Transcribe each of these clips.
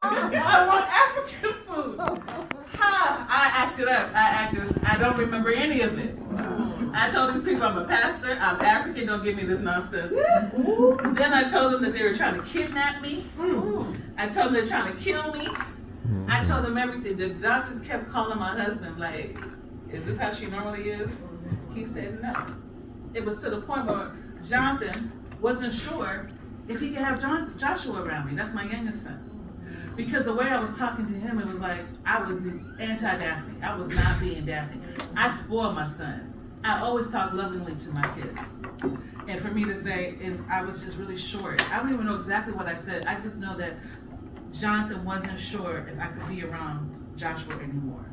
I want African food. Ha! I acted up. I don't remember any of it. I told these people I'm a pastor, I'm African, don't give me this nonsense. Then I told them that they were trying to kidnap me. I told them they're trying to kill me. I told them everything. The doctors kept calling my husband, like, is this how she normally is? He said no. It was to the point where Jonathan wasn't sure if he could have Joshua around me. That's my youngest son. Because the way I was talking to him, it was like I was anti-Daphne. I was not being Daphne. I spoiled my son. I always talk lovingly to my kids. And for me to say, and I was just really short. I don't even know exactly what I said. I just know that Jonathan wasn't sure if I could be around Joshua anymore.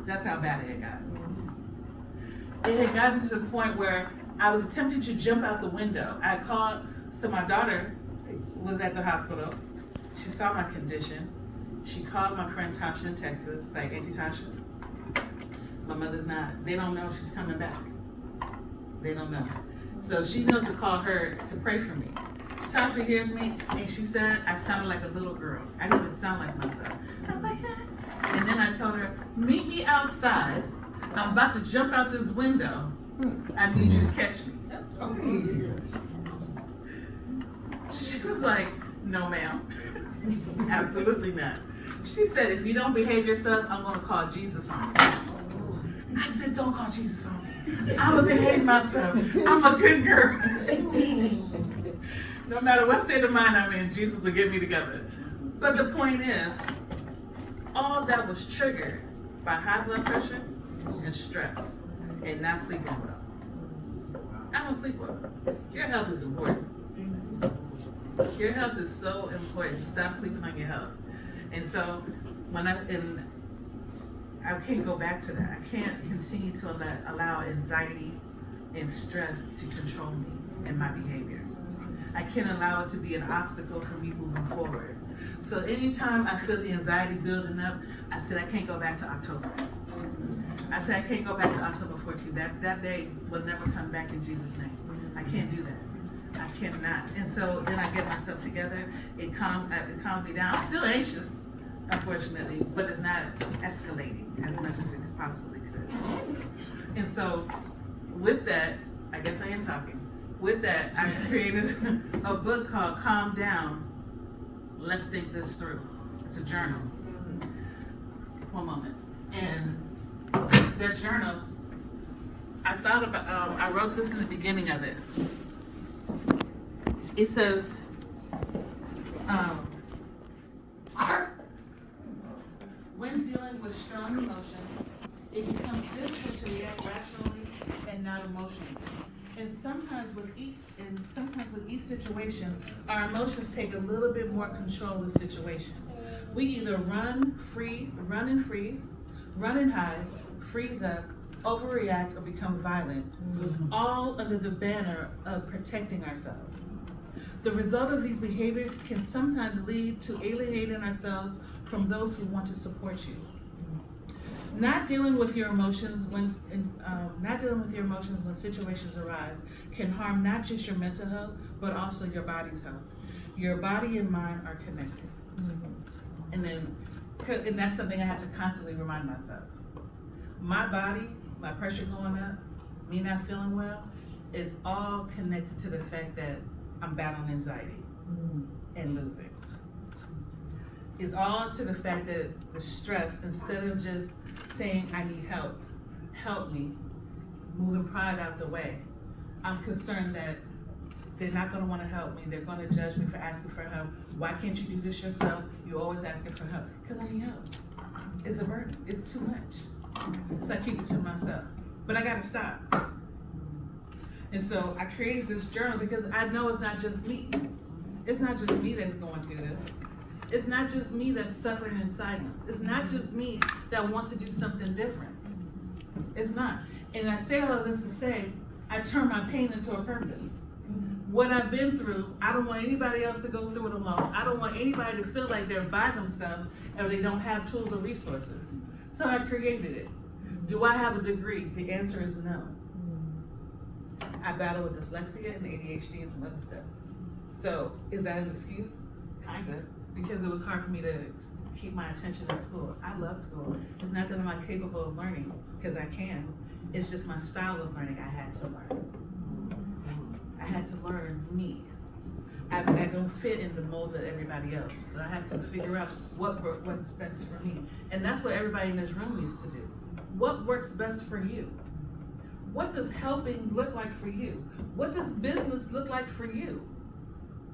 That's how bad it had gotten. It had gotten to the point where I was attempting to jump out the window. I called, so my daughter was at the hospital. She saw my condition. She called my friend Tasha in Texas, like, Auntie Tasha, my mother's not, they don't know if she's coming back. They don't know. So she knows to call her to pray for me. Tasha hears me, and she said I sounded like a little girl. I didn't even sound like myself. I was like, yeah. And then I told her, meet me outside. I'm about to jump out this window. I need you to catch me. She was like, no, ma'am. Absolutely not. She said, if you don't behave yourself, I'm going to call Jesus on you. I said, don't call Jesus on me. I'm going to behave myself. I'm a good girl. No matter what state of mind I'm in, Jesus will get me together. But the point is, all that was triggered by high blood pressure and stress and not sleeping well. I don't sleep well. Your health is important. Your health is so important. Stop sleeping on your health. And so when I can't go back to that. I can't continue to allow anxiety and stress to control me and my behavior. I can't allow it to be an obstacle for me moving forward. So anytime I feel the anxiety building up, I said I can't go back to October. I said I can't go back to October 14th. That day will never come back in Jesus' name. I can't do that. I cannot. And so then I get myself together. It calms me down. I'm still anxious, unfortunately, but it's not escalating as much as it possibly could. And so with that, I guess I am talking. With that, I created a book called Calm Down, Let's Think This Through. It's a journal. One moment. And that journal, I thought about, I wrote this in the beginning of it. It says, when dealing with strong emotions, it becomes difficult to react rationally and not emotionally. And sometimes with each situation, our emotions take a little bit more control of the situation. We either run and freeze, run and hide, freeze up, overreact, or become violent, all under the banner of protecting ourselves. The result of these behaviors can sometimes lead to alienating ourselves from those who want to support you. Not dealing with your emotions when situations arise can harm not just your mental health, but also your body's health. Your body and mind are connected. And that's something I have to constantly remind myself. My body, my pressure going up, me not feeling well, is all connected to the fact that I'm battling anxiety and losing. It's all to the fact that the stress, instead of just saying I need help, help me, moving pride out the way, I'm concerned that they're not going to want to help me. They're going to judge me for asking for help. Why can't you do this yourself? You're always asking for help. Because I need help. It's a burden. It's too much. So I keep it to myself. But I got to stop. And so I created this journal because I know it's not just me. It's not just me that's going through this. It's not just me that's suffering in silence. It's not just me that wants to do something different. It's not. And I say all of this to say, I turn my pain into a purpose. What I've been through, I don't want anybody else to go through it alone. I don't want anybody to feel like they're by themselves or they don't have tools or resources. So I created it. Do I have a degree? The answer is no. I battle with dyslexia and ADHD and some other stuff. So is that an excuse? Kinda. because it was hard for me to keep my attention in school. I love school. It's not that I'm not capable of learning, because I can. It's just my style of learning I had to learn. I had to learn me. I don't fit in the mold of everybody else. So I had to figure out what's best for me. And that's what everybody in this room needs to do. What works best for you? What does helping look like for you? What does business look like for you?